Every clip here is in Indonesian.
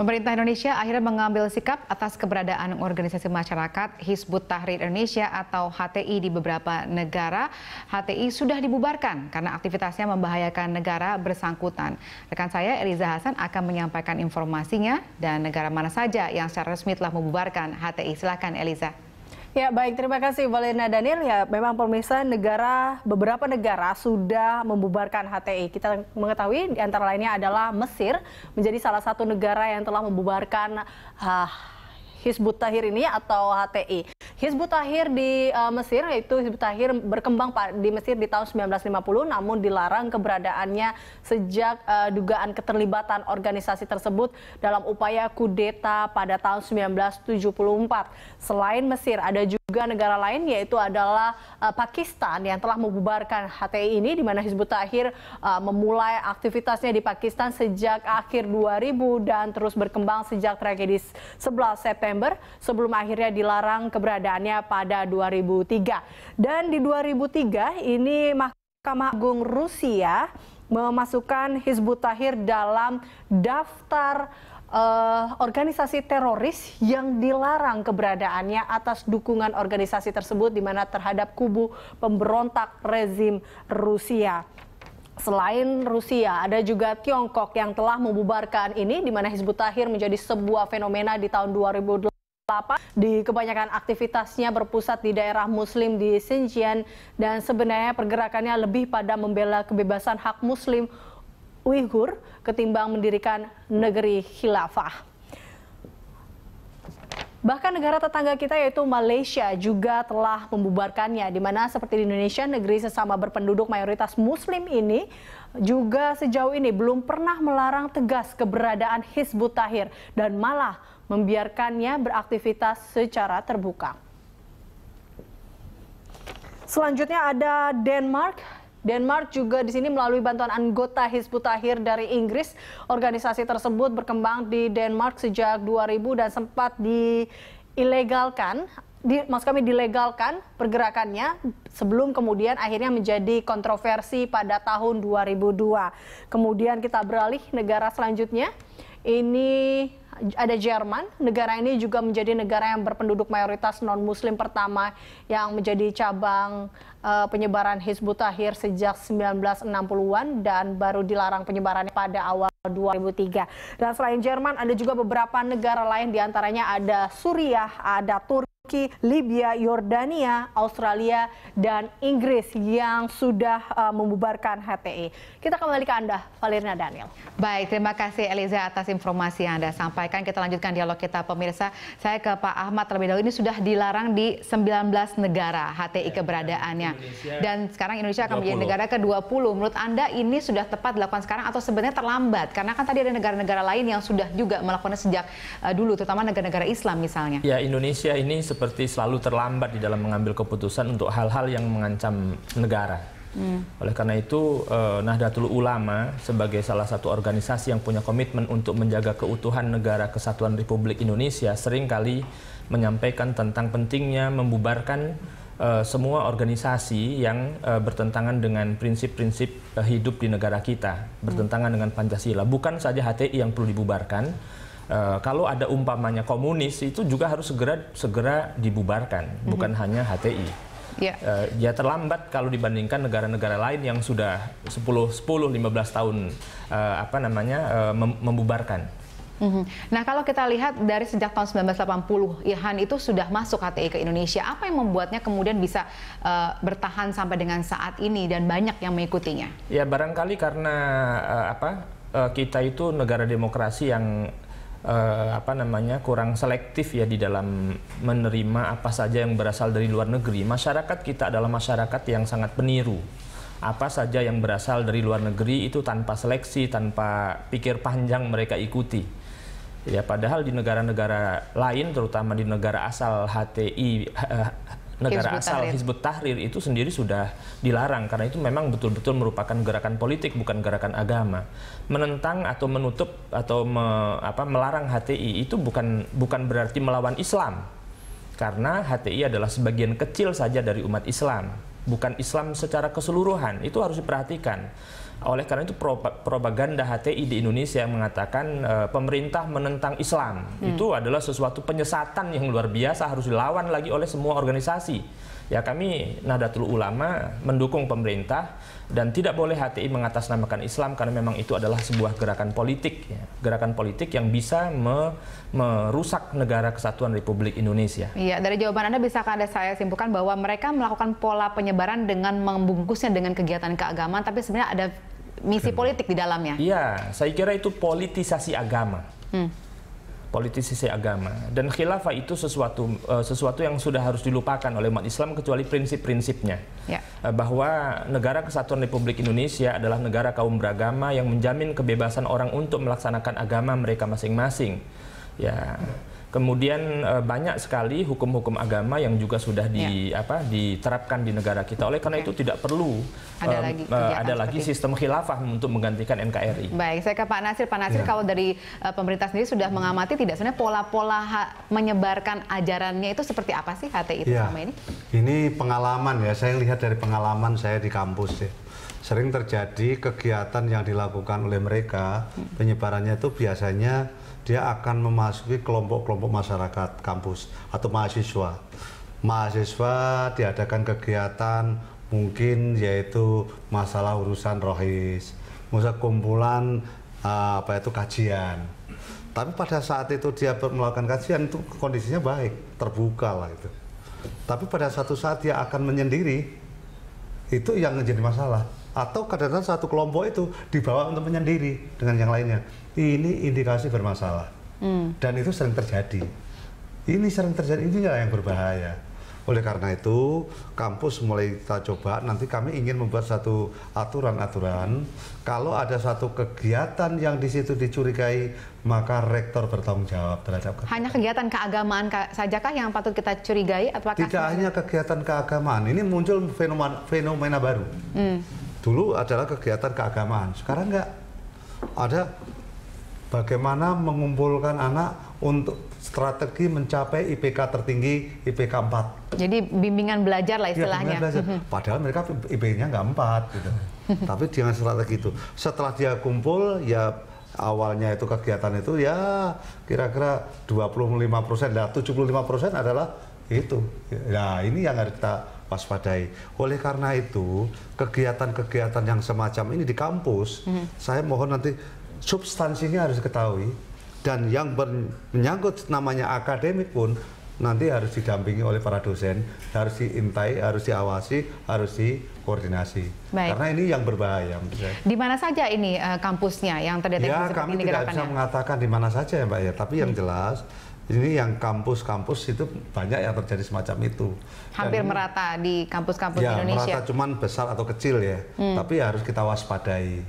Pemerintah Indonesia akhirnya mengambil sikap atas keberadaan organisasi masyarakat Hizbut Tahrir Indonesia atau HTI di beberapa negara. HTI sudah dibubarkan karena aktivitasnya membahayakan negara bersangkutan. Rekan saya Eliza Hasan akan menyampaikan informasinya dan negara mana saja yang secara resmi telah membubarkan HTI. Silakan Eliza. Ya baik, terima kasih Valena Daniel. Ya memang pemirsa, beberapa negara sudah membubarkan HTI. Kita mengetahui di antara lainnya adalah Mesir menjadi salah satu negara yang telah membubarkan Hizbut Tahrir ini atau HTI. Hizbut Tahrir di Mesir, yaitu Hizbut Tahrir berkembang di Mesir di tahun 1950, namun dilarang keberadaannya sejak dugaan keterlibatan organisasi tersebut dalam upaya kudeta pada tahun 1974. Selain Mesir, ada juga negara lain, yaitu adalah Pakistan yang telah membubarkan HTI ini, di mana Hizbut Tahrir memulai aktivitasnya di Pakistan sejak akhir 2000 dan terus berkembang sejak tragedi 11 September sebelum akhirnya dilarang keberadaannya pada 2003. Dan di 2003 ini Mahkamah Agung Rusia memasukkan Hizbut Tahrir dalam daftar organisasi teroris yang dilarang keberadaannya atas dukungan organisasi tersebut di mana terhadap kubu pemberontak rezim Rusia. Selain Rusia, ada juga Tiongkok yang telah membubarkan ini, di mana Hizbut Tahrir menjadi sebuah fenomena di tahun 2008. Di kebanyakan aktivitasnya berpusat di daerah Muslim di Xinjiang, dan sebenarnya pergerakannya lebih pada membela kebebasan hak Muslim Uighur ketimbang mendirikan negeri khilafah. Bahkan negara tetangga kita yaitu Malaysia juga telah membubarkannya, di mana seperti di Indonesia, negeri sesama berpenduduk mayoritas Muslim ini juga sejauh ini belum pernah melarang tegas keberadaan Hizbut Tahrir dan malah membiarkannya beraktivitas secara terbuka. Selanjutnya ada Denmark. Denmark juga di sini melalui bantuan anggota Hizbut Tahrir dari Inggris. Organisasi tersebut berkembang di Denmark sejak 2000 dan sempat dilegalkan pergerakannya sebelum kemudian akhirnya menjadi kontroversi pada tahun 2002. Kemudian kita beralih negara selanjutnya. Ini ada Jerman. Negara ini juga menjadi negara yang berpenduduk mayoritas non-Muslim pertama yang menjadi cabang penyebaran Hizbut Tahrir sejak 1960-an dan baru dilarang penyebarannya pada awal 2003. Dan selain Jerman, ada juga beberapa negara lain, diantaranya ada Suriah, ada Turki, Libya, Yordania, Australia, dan Inggris yang sudah membubarkan HTI. Kita kembali ke Anda, Valena Daniel. Baik, terima kasih Eliza atas informasi yang Anda sampaikan. Kita lanjutkan dialog kita, pemirsa. Saya ke Pak Ahmad terlebih dahulu. Ini sudah dilarang di 19 negara HTI keberadaannya. Dan sekarang Indonesia akan menjadi negara ke-20. Menurut Anda ini sudah tepat dilakukan sekarang atau sebenarnya terlambat? Karena kan tadi ada negara-negara lain yang sudah juga melakukannya sejak dulu, terutama negara-negara Islam misalnya. Ya, Indonesia ini seperti selalu terlambat di dalam mengambil keputusan untuk hal-hal yang mengancam negara. Oleh karena itu, Nahdlatul Ulama sebagai salah satu organisasi yang punya komitmen untuk menjaga keutuhan negara kesatuan Republik Indonesia seringkali menyampaikan tentang pentingnya membubarkan semua organisasi yang bertentangan dengan prinsip-prinsip hidup di negara kita, bertentangan dengan Pancasila. Bukan saja HTI yang perlu dibubarkan, kalau ada umpamanya komunis itu juga harus segera dibubarkan, bukan hanya HTI. Ya terlambat kalau dibandingkan negara-negara lain yang sudah 10-15 tahun membubarkan. Nah, kalau kita lihat dari sejak tahun 1980, Irhan itu sudah masuk HTI ke Indonesia. Apa yang membuatnya kemudian bisa bertahan sampai dengan saat ini dan banyak yang mengikutinya? Ya, barangkali karena kita itu negara demokrasi yang kurang selektif ya di dalam menerima apa saja yang berasal dari luar negeri. Masyarakat kita adalah masyarakat yang sangat peniru. Apa saja yang berasal dari luar negeri itu tanpa seleksi, tanpa pikir panjang mereka ikuti. Ya, padahal di negara-negara lain, terutama di negara asal HTI, Hizbut Tahrir itu sendiri sudah dilarang karena itu memang betul-betul merupakan gerakan politik, bukan gerakan agama. Menentang atau menutup atau melarang HTI itu bukan berarti melawan Islam, karena HTI adalah sebagian kecil saja dari umat Islam. bukan Islam secara keseluruhan. Itu harus diperhatikan. Oleh karena itu propaganda HTI di Indonesia yang mengatakan pemerintah menentang Islam itu adalah sesuatu penyesatan yang luar biasa, harus dilawan lagi oleh semua organisasi. Ya, kami Nahdlatul Ulama mendukung pemerintah dan tidak boleh HTI mengatasnamakan Islam karena memang itu adalah sebuah gerakan politik, ya. Gerakan politik yang bisa merusak negara kesatuan Republik Indonesia. Iya, dari jawaban Anda bisakah saya simpulkan bahwa mereka melakukan pola penyebaran dengan membungkusnya dengan kegiatan keagamaan, tapi sebenarnya ada misi politik di dalamnya? Iya, saya kira itu politisasi agama. Politisasi agama, dan khilafah itu sesuatu yang sudah harus dilupakan oleh umat Islam kecuali prinsip-prinsipnya, bahwa negara kesatuan Republik Indonesia adalah negara kaum beragama yang menjamin kebebasan orang untuk melaksanakan agama mereka masing-masing. Ya, kemudian banyak sekali hukum-hukum agama yang juga sudah diterapkan di negara kita. Oleh karena itu tidak perlu ada lagi sistem khilafah untuk menggantikan NKRI. Baik, saya ke Pak Nasir. Pak Nasir, kalau dari pemerintah sendiri sudah mengamati tidak sebenarnya pola-pola menyebarkan ajarannya itu seperti apa sih HTI itu selama ini? Ini pengalaman ya, saya lihat dari pengalaman saya di kampus ya. Sering terjadi kegiatan yang dilakukan oleh mereka, penyebarannya itu biasanya dia akan memasuki kelompok-kelompok masyarakat kampus atau mahasiswa. Mahasiswa diadakan kegiatan mungkin yaitu masalah urusan rohis, masalah kumpulan kajian. Tapi pada saat itu dia melakukan kajian itu kondisinya baik, terbuka lah itu. Tapi pada satu saat dia akan menyendiri, itu yang menjadi masalah. Atau kadang-kadang satu kelompok itu dibawa untuk menyendiri dengan yang lainnya. Ini indikasi bermasalah. Dan itu sering terjadi. Ini sering terjadi, ini yang berbahaya. Oleh karena itu, kampus mulai kita coba, nanti kami ingin membuat satu aturan-aturan. Kalau ada satu kegiatan yang di situ dicurigai, maka rektor bertanggung jawab terhadap kegiatan. Hanya kegiatan keagamaan sajakah yang patut kita curigai? Tidak hanya kegiatan keagamaan, ini muncul fenomena baru. Dulu adalah kegiatan keagamaan, sekarang enggak. Ada bagaimana mengumpulkan anak untuk strategi mencapai IPK tertinggi, IPK 4. Jadi bimbingan belajar lah istilahnya. Ya, belajar. Padahal mereka IPK-nya nggak 4 gitu. Tapi dengan strategi itu. Setelah dia kumpul, ya awalnya itu kegiatan itu ya kira-kira 25%, nah 75% adalah itu. Nah ini yang harus kita waspadai. Oleh karena itu, kegiatan-kegiatan yang semacam ini di kampus, saya mohon nanti substansinya harus diketahui, dan yang menyangkut namanya akademik pun nanti harus didampingi oleh para dosen, harus diintai, harus diawasi, harus dikoordinasi. Baik. Karena ini yang berbahaya. Di mana saja ini kampusnya yang terdeteksi ya, seperti kami ini tidak gerakannya? bisa mengatakan di mana saja ya Mbak ya, tapi yang jelas ini yang kampus-kampus itu banyak yang terjadi semacam itu. Hampir merata di kampus-kampus ya, Indonesia. Merata, cuman besar atau kecil ya, tapi harus kita waspadai.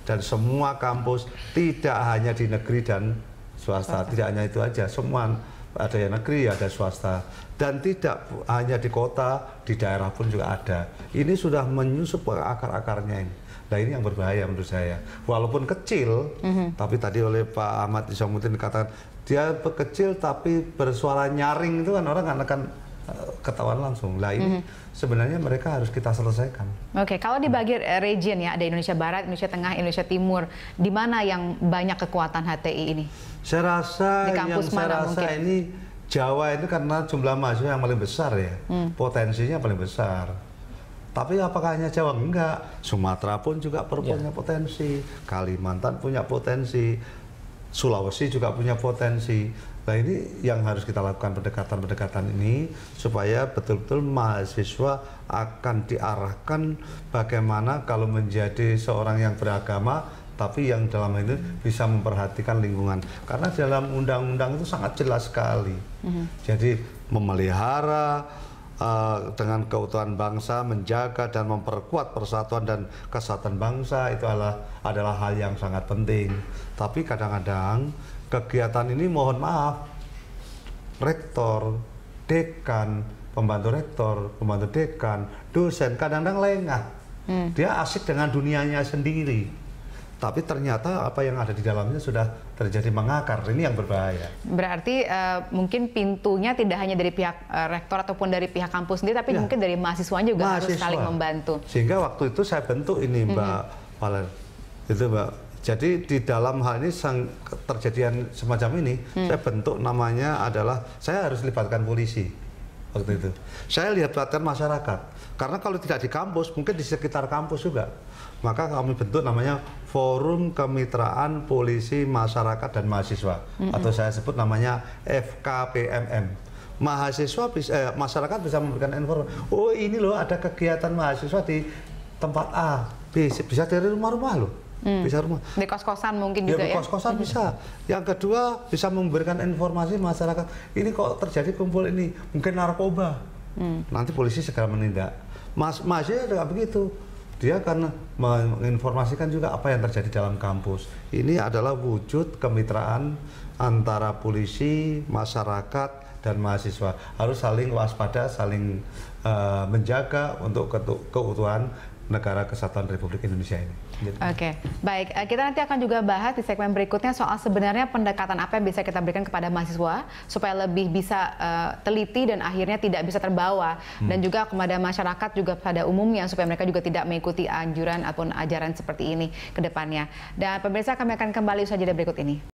Dan semua kampus, tidak hanya di negeri dan swasta, tidak hanya itu aja, semua ada yang negeri, ada swasta, dan tidak hanya di kota, di daerah pun juga ada. Ini sudah menyusup ke akar-akarnya ini. Nah ini yang berbahaya menurut saya. Walaupun kecil, tapi tadi oleh Pak Ahmad Isomuddin dikatakan dia kecil tapi bersuara nyaring, itu kan orang akan ketahuan langsung. Nah ini sebenarnya mereka harus kita selesaikan. Oke, kalau dibagi region ya, ada Indonesia Barat, Indonesia Tengah, Indonesia Timur, di mana yang banyak kekuatan HTI ini? Saya rasa ini Jawa itu karena jumlah mahasiswa yang paling besar ya, potensinya paling besar. Tapi apakah hanya Jawa? Enggak. Sumatera pun juga punya potensi, Kalimantan punya potensi, Sulawesi juga punya potensi. Nah ini yang harus kita lakukan, pendekatan-pendekatan ini supaya betul-betul mahasiswa akan diarahkan bagaimana kalau menjadi seorang yang beragama, tapi yang dalam hal ini bisa memperhatikan lingkungan. Karena dalam undang-undang itu sangat jelas sekali. Jadi memelihara dengan keutuhan bangsa, menjaga dan memperkuat persatuan dan kesatuan bangsa itu adalah hal yang sangat penting. Tapi kadang-kadang kegiatan ini mohon maaf, rektor, dekan, pembantu rektor, pembantu dekan, dosen kadang-kadang lengah. Dia asik dengan dunianya sendiri. tapi ternyata apa yang ada di dalamnya sudah terjadi mengakar. Ini yang berbahaya. Berarti mungkin pintunya tidak hanya dari pihak rektor ataupun dari pihak kampus sendiri, tapi mungkin dari mahasiswanya juga harus saling membantu. Sehingga waktu itu saya bentuk ini Mbak Valer, itu Mbak. Jadi di dalam hal ini terjadian semacam ini, saya bentuk namanya adalah saya harus libatkan polisi waktu itu. Saya libatkan masyarakat, karena kalau tidak di kampus, mungkin di sekitar kampus juga. Maka kami bentuk namanya Forum Kemitraan Polisi Masyarakat dan Mahasiswa, atau saya sebut namanya FKPMM. Masyarakat bisa memberikan informasi. Oh ini loh ada kegiatan mahasiswa di tempat A, B, bisa dari rumah-rumah loh. Bisa rumah. Di kos-kosan mungkin juga ya? Di kos-kosan bisa. Yang kedua bisa memberikan informasi masyarakat. Ini kok terjadi kumpul ini, mungkin narkoba. Nanti polisi segera menindak. Mahasiswa juga begitu. Dia akan menginformasikan juga apa yang terjadi dalam kampus. Ini adalah wujud kemitraan antara polisi, masyarakat, dan mahasiswa. Harus saling waspada, saling menjaga untuk keutuhan negara kesatuan Republik Indonesia ini. Oke, baik. Kita nanti akan juga bahas di segmen berikutnya soal sebenarnya pendekatan apa yang bisa kita berikan kepada mahasiswa supaya lebih bisa teliti dan akhirnya tidak bisa terbawa, dan juga kepada masyarakat juga pada umumnya supaya mereka juga tidak mengikuti anjuran ataupun ajaran seperti ini ke depannya. Dan pemirsa, kami akan kembali usaha jeda berikut ini.